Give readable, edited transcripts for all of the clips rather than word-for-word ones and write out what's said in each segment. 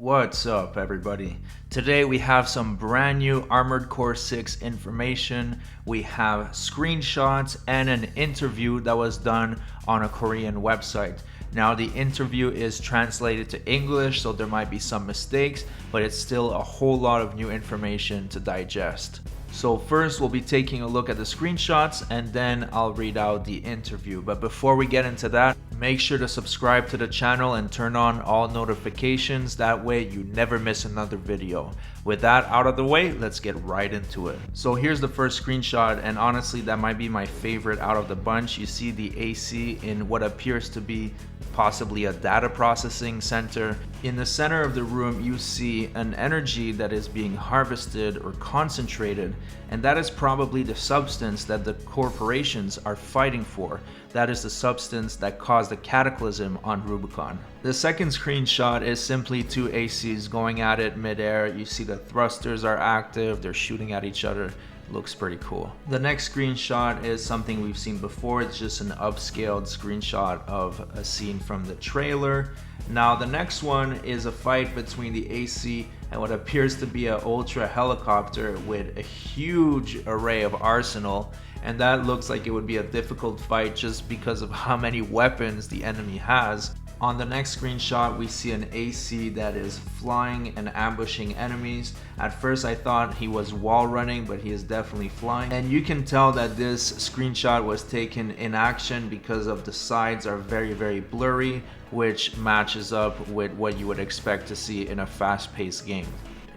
What's up, everybody? Today we have some brand new Armored Core 6 information. We have screenshots and an interview that was done on a Korean website. Now the interview is translated to English, so there might be some mistakes, but it's still a whole lot of new information to digest. So first we'll be taking a look at the screenshots and then I'll read out the interview. But before we get into that, make sure to subscribe to the channel and turn on all notifications. That way you never miss another video. With that out of the way, let's get right into it. So here's the first screenshot, and honestly that might be my favorite out of the bunch. You see the AC in what appears to be possibly a data processing center. In the center of the room you see an energy that is being harvested or concentrated, and that is probably the substance that the corporations are fighting for. That is the substance that caused the cataclysm on Rubicon. The second screenshot is simply two ACs going at it midair. You see the thrusters are active, they're shooting at each other. Looks pretty cool. The next screenshot is something we've seen before. It's just an upscaled screenshot of a scene from the trailer. Now the next one is a fight between the AC and what appears to be an ultra helicopter with a huge array of arsenal, and that looks like it would be a difficult fight just because of how many weapons the enemy has. On the next screenshot we see an AC that is flying and ambushing enemies. At first I thought he was wall running, but he is definitely flying, and you can tell that this screenshot was taken in action because of the sides are very blurry, which matches up with what you would expect to see in a fast-paced game.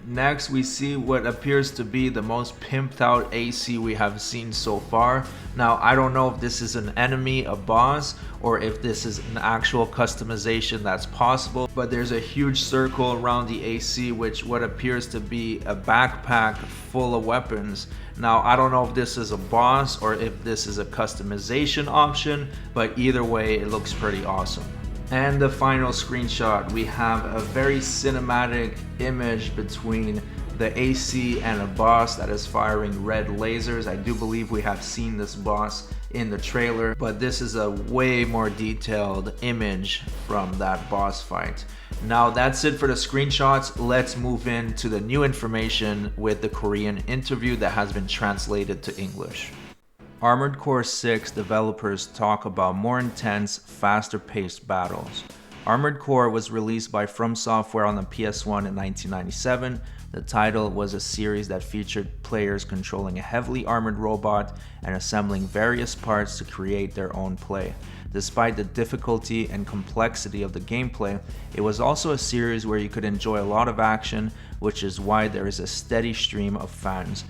Next we see what appears to be the most pimped out AC we have seen so far. Now I don't know if this is an enemy, a boss, or if this is an actual customization that's possible, but there's a huge circle around the AC which what appears to be a backpack full of weapons. Now I don't know if this is a boss or if this is a customization option, but either way it looks pretty awesome. And the final screenshot, we have a very cinematic image between the AC and a boss that is firing red lasers. I do believe we have seen this boss in the trailer, but this is a way more detailed image from that boss fight. Now that's it for the screenshots. Let's move into the new information with the Korean interview that has been translated to English. Armored Core 6 developers talk about more intense, faster-paced battles. Armored Core was released by From Software on the PS1 in 1997. The title was a series that featured players controlling a heavily armored robot and assembling various parts to create their own play. Despite the difficulty and complexity of the gameplay, it was also a series where you could enjoy a lot of action, which is why there is a steady stream of fans.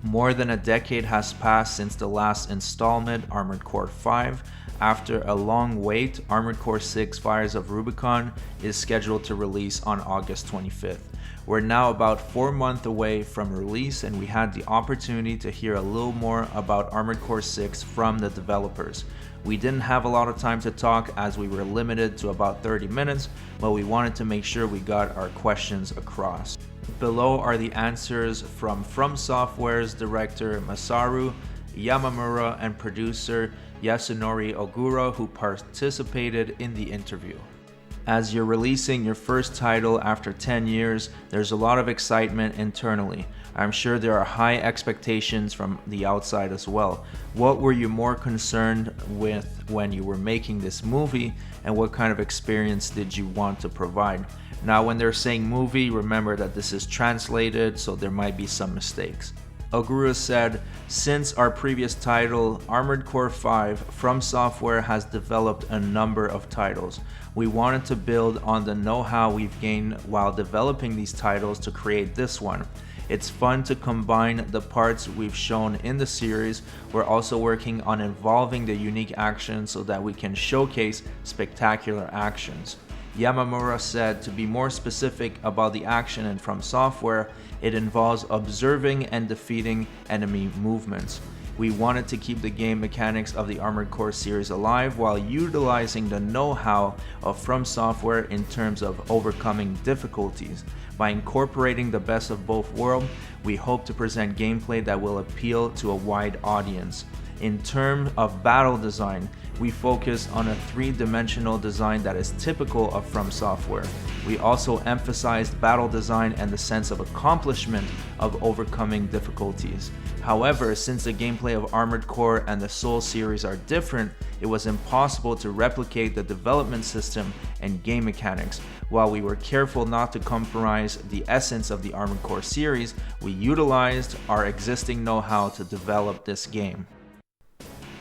More than a decade has passed since the last installment, Armored Core 5. After a long wait, Armored Core 6 Fires of Rubicon is scheduled to release on August 25th. We're now about 4 months away from release, and we had the opportunity to hear a little more about Armored Core 6 from the developers. We didn't have a lot of time to talk as we were limited to about 30 minutes, but we wanted to make sure we got our questions across. Below are the answers from Software's director Masaru Yamamura and producer Yasunori Ogura, who participated in the interview. As you're releasing your first title after 10 years, there's a lot of excitement internally. I'm sure there are high expectations from the outside as well. What were you more concerned with when you were making this movie, and what kind of experience did you want to provide? Now when they're saying movie, remember that this is translated, so there might be some mistakes. Ogura said, since our previous title, Armored Core 5, From Software has developed a number of titles. We wanted to build on the know-how we've gained while developing these titles to create this one. It's fun to combine the parts we've shown in the series. We're also working on evolving the unique actions so that we can showcase spectacular actions. Yamamura said, to be more specific about the action in From Software, it involves observing and defeating enemy movements. We wanted to keep the game mechanics of the Armored Core series alive while utilizing the know-how of From Software in terms of overcoming difficulties. By incorporating the best of both worlds, we hope to present gameplay that will appeal to a wide audience. In terms of battle design, we focus on a three-dimensional design that is typical of From Software. We also emphasized battle design and the sense of accomplishment of overcoming difficulties. However, since the gameplay of Armored Core and the Soul series are different, it was impossible to replicate the development system and game mechanics. While we were careful not to compromise the essence of the Armored Core series, we utilized our existing know-how to develop this game.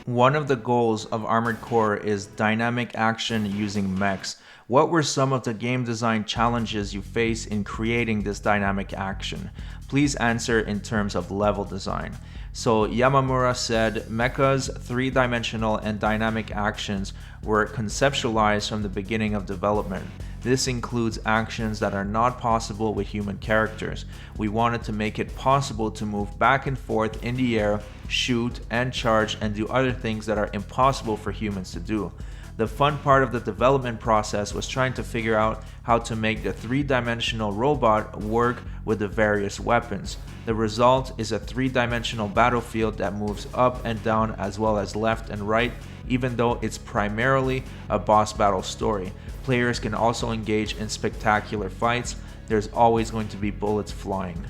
One of the goals of Armored Core is dynamic action using mechs. What were some of the game design challenges you faced in creating this dynamic action? Please answer in terms of level design. So Yamamura said, Mecha's three-dimensional and dynamic actions were conceptualized from the beginning of development. This includes actions that are not possible with human characters. We wanted to make it possible to move back and forth in the air, shoot and charge, and do other things that are impossible for humans to do. The fun part of the development process was trying to figure out how to make the three-dimensional robot work with the various weapons. The result is a three-dimensional battlefield that moves up and down as well as left and right, even though it's primarily a boss battle story. Players can also engage in spectacular fights. There's always going to be bullets flying.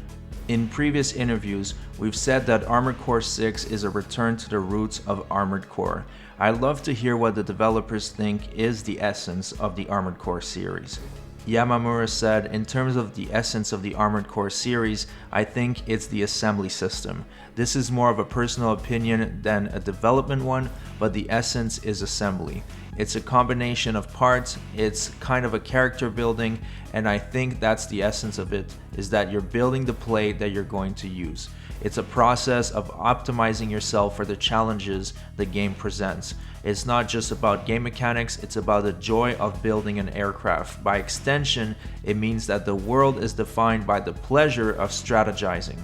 In previous interviews, we've said that Armored Core 6 is a return to the roots of Armored Core. I'd love to hear what the developers think is the essence of the Armored Core series. Yamamura said, in terms of the essence of the Armored Core series, I think it's the assembly system. This is more of a personal opinion than a development one, but the essence is assembly. It's a combination of parts, it's kind of a character building, and I think that's the essence of it, is that you're building the play that you're going to use. It's a process of optimizing yourself for the challenges the game presents. It's not just about game mechanics, it's about the joy of building an aircraft. By extension, it means that the world is defined by the pleasure of strategizing.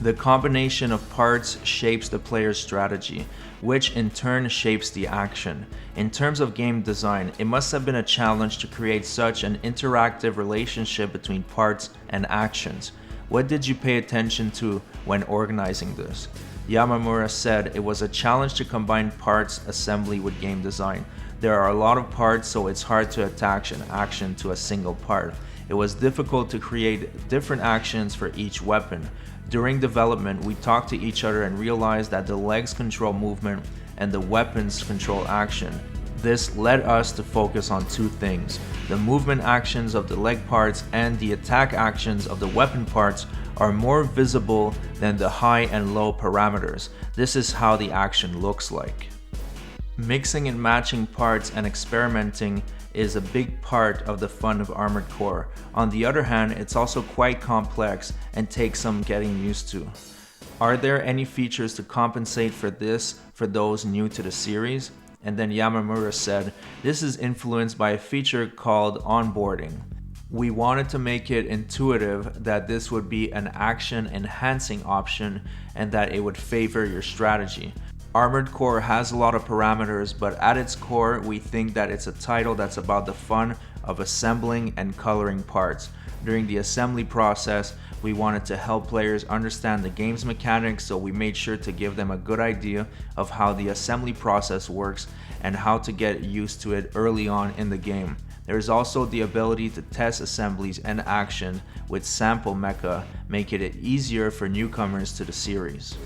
The combination of parts shapes the player's strategy, which in turn shapes the action. In terms of game design, it must have been a challenge to create such an interactive relationship between parts and actions. What did you pay attention to when organizing this? Yamamura said it was a challenge to combine parts assembly with game design. There are a lot of parts, so it's hard to attach an action to a single part. It was difficult to create different actions for each weapon. During development, we talked to each other and realized that the legs control movement and the weapons control action. This led us to focus on two things. The movement actions of the leg parts and the attack actions of the weapon parts are more visible than the high and low parameters. This is how the action looks like. Mixing and matching parts and experimenting is a big part of the fun of Armored Core. On the other hand, it's also quite complex and takes some getting used to. Are there any features to compensate for this for those new to the series? And then Yamamura said, this is influenced by a feature called onboarding. We wanted to make it intuitive that this would be an action enhancing option and that it would favor your strategy. Armored Core has a lot of parameters, but at its core, we think that it's a title that's about the fun of assembling and coloring parts. During the assembly process, we wanted to help players understand the game's mechanics, so we made sure to give them a good idea of how the assembly process works and how to get used to it early on in the game. There is also the ability to test assemblies and action with sample mecha, making it easier for newcomers to the series.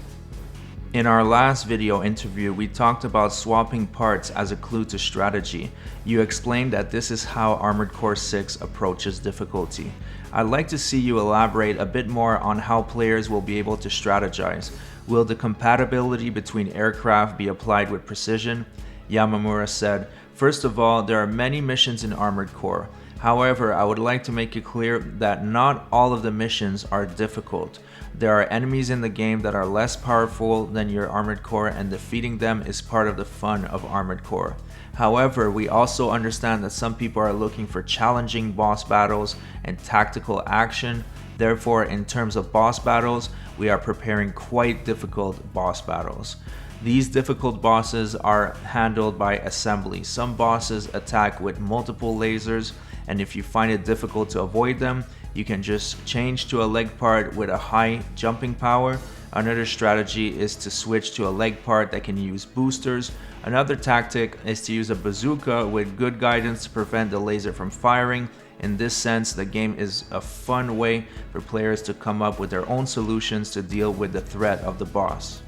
In our last video interview, we talked about swapping parts as a clue to strategy. You explained that this is how Armored Core 6 approaches difficulty. I'd like to see you elaborate a bit more on how players will be able to strategize. Will the compatibility between aircraft be applied with precision? Yamamura said, first of all, there are many missions in Armored Core. However, I would like to make it clear that not all of the missions are difficult. There are enemies in the game that are less powerful than your Armored Core, and defeating them is part of the fun of Armored Core. However, we also understand that some people are looking for challenging boss battles and tactical action. Therefore, in terms of boss battles, we are preparing quite difficult boss battles. These difficult bosses are handled by assembly. Some bosses attack with multiple lasers, and if you find it difficult to avoid them, you can just change to a leg part with a high jumping power. Another strategy is to switch to a leg part that can use boosters. Another tactic is to use a bazooka with good guidance to prevent the laser from firing. In this sense, the game is a fun way for players to come up with their own solutions to deal with the threat of the boss.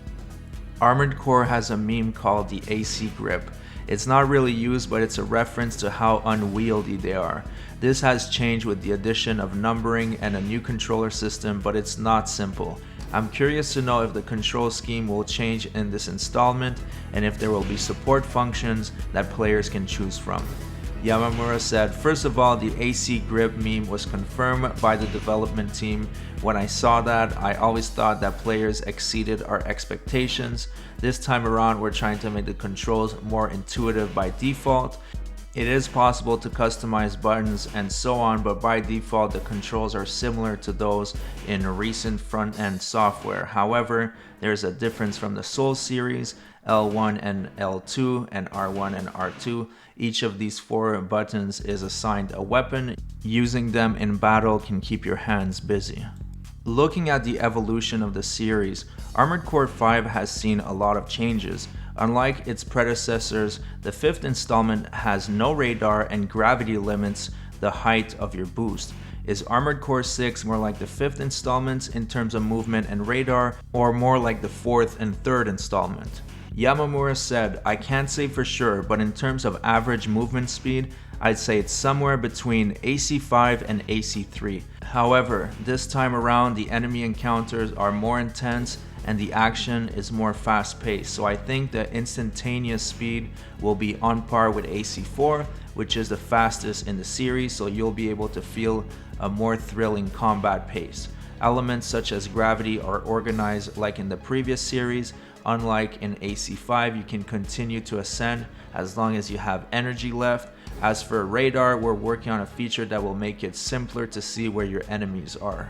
Armored Core has a meme called the AC grip. It's not really used, but it's a reference to how unwieldy they are. This has changed with the addition of numbering and a new controller system, but it's not simple. I'm curious to know if the control scheme will change in this installment and if there will be support functions that players can choose from. Yamamura said, "First of all, the AC grip meme was confirmed by the development team. When I saw that, I always thought that players exceeded our expectations. This time around, we're trying to make the controls more intuitive by default. It is possible to customize buttons and so on, but by default, the controls are similar to those in recent front-end software. However, there's a difference from the Soul series, L1 and L2, and R1 and R2. Each of these 4 buttons is assigned a weapon. Using them in battle can keep your hands busy." Looking at the evolution of the series, Armored Core 5 has seen a lot of changes. Unlike its predecessors, the 5th installment has no radar and gravity limits the height of your boost. Is Armored Core 6 more like the 5th installment in terms of movement and radar, or more like the 4th and 3rd installment? Yamamura said, "I can't say for sure, but in terms of average movement speed, I'd say it's somewhere between AC5 and AC3. However, this time around the enemy encounters are more intense and the action is more fast-paced, so I think the instantaneous speed will be on par with AC4, which is the fastest in the series, so you'll be able to feel a more thrilling combat pace. Elements such as gravity are organized like in the previous series. Unlike in AC5, you can continue to ascend as long as you have energy left. As for radar, we're working on a feature that will make it simpler to see where your enemies are."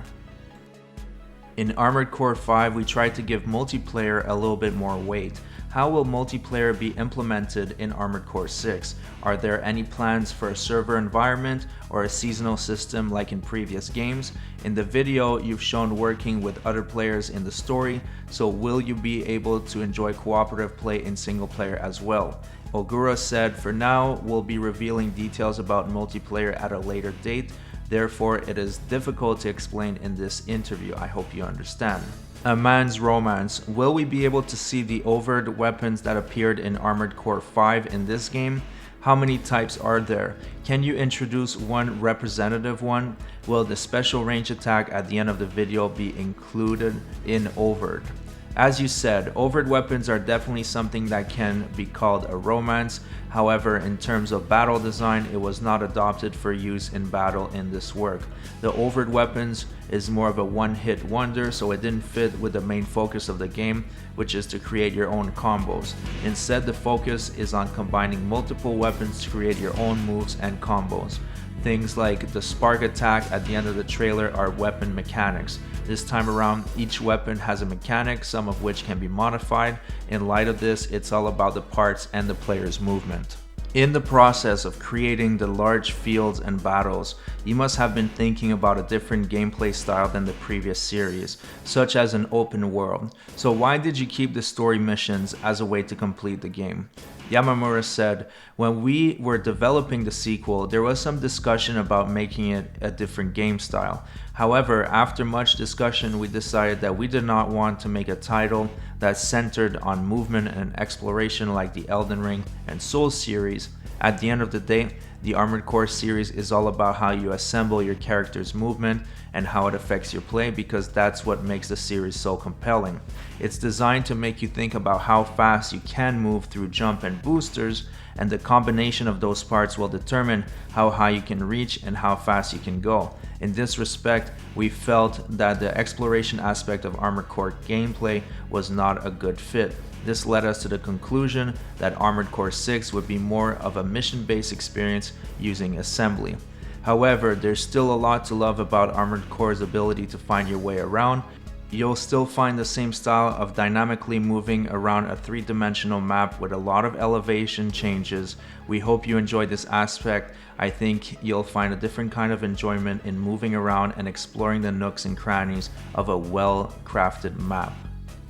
In Armored Core 5, we tried to give multiplayer a little bit more weight. How will multiplayer be implemented in Armored Core 6? Are there any plans for a server environment or a seasonal system like in previous games? In the video, you've shown working with other players in the story, so will you be able to enjoy cooperative play in single player as well? Ogura said, "For now, we'll be revealing details about multiplayer at a later date. Therefore, it is difficult to explain in this interview. I hope you understand." A Man's Romance. Will we be able to see the overt weapons that appeared in Armored Core 5 in this game? How many types are there? Can you introduce one representative one? Will the special range attack at the end of the video be included in overt? As you said, overt weapons are definitely something that can be called a romance. However, in terms of battle design, it was not adopted for use in battle in this work. The overt weapons is more of a one-hit wonder, so it didn't fit with the main focus of the game, which is to create your own combos. Instead, the focus is on combining multiple weapons to create your own moves and combos. Things like the spark attack at the end of the trailer are weapon mechanics. This time around, each weapon has a mechanic, some of which can be modified. In light of this, it's all about the parts and the player's movement. In the process of creating the large fields and battles, you must have been thinking about a different gameplay style than the previous series, such as an open world. So why did you keep the story missions as a way to complete the game? Yamamura said, "When we were developing the sequel, there was some discussion about making it a different game style. However, after much discussion, we decided that we did not want to make a title that's centered on movement and exploration like the Elden Ring and Soul series. At the end of the day, the Armored Core series is all about how you assemble your character's movement and how it affects your play, because that's what makes the series so compelling. It's designed to make you think about how fast you can move through jump and boosters, and the combination of those parts will determine how high you can reach and how fast you can go. In this respect, we felt that the exploration aspect of Armored Core gameplay was not a good fit. This led us to the conclusion that Armored Core 6 would be more of a mission-based experience using assembly. However, there's still a lot to love about Armored Core's ability to find your way around. You'll still find the same style of dynamically moving around a three-dimensional map with a lot of elevation changes. We hope you enjoyed this aspect. I think you'll find a different kind of enjoyment in moving around and exploring the nooks and crannies of a well-crafted map."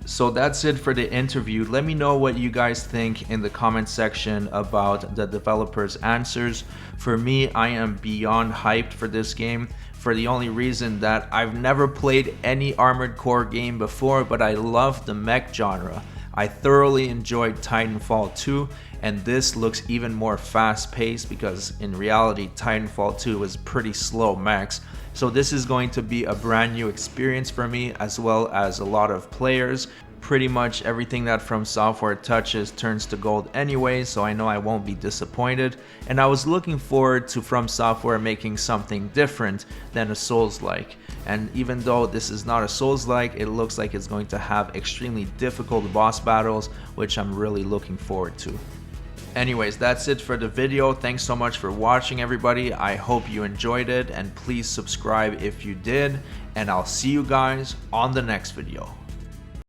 So that's it for the interview. Let me know what you guys think in the comment section about the developers' answers. For me, I am beyond hyped for this game for the only reason that I've never played any Armored Core game before, but I love the mech genre. I thoroughly enjoyed Titanfall 2, and this looks even more fast-paced because in reality Titanfall 2 was pretty slow mechs. So this is going to be a brand new experience for me, as well as a lot of players. Pretty much everything that From Software touches turns to gold anyway, so I know I won't be disappointed. And I was looking forward to From Software making something different than a Souls-like. And even though this is not a Souls-like, it looks like it's going to have extremely difficult boss battles, which I'm really looking forward to. Anyways, that's it for the video. Thanks so much for watching, everybody. I hope you enjoyed it, and please subscribe if you did, and I'll see you guys on the next video.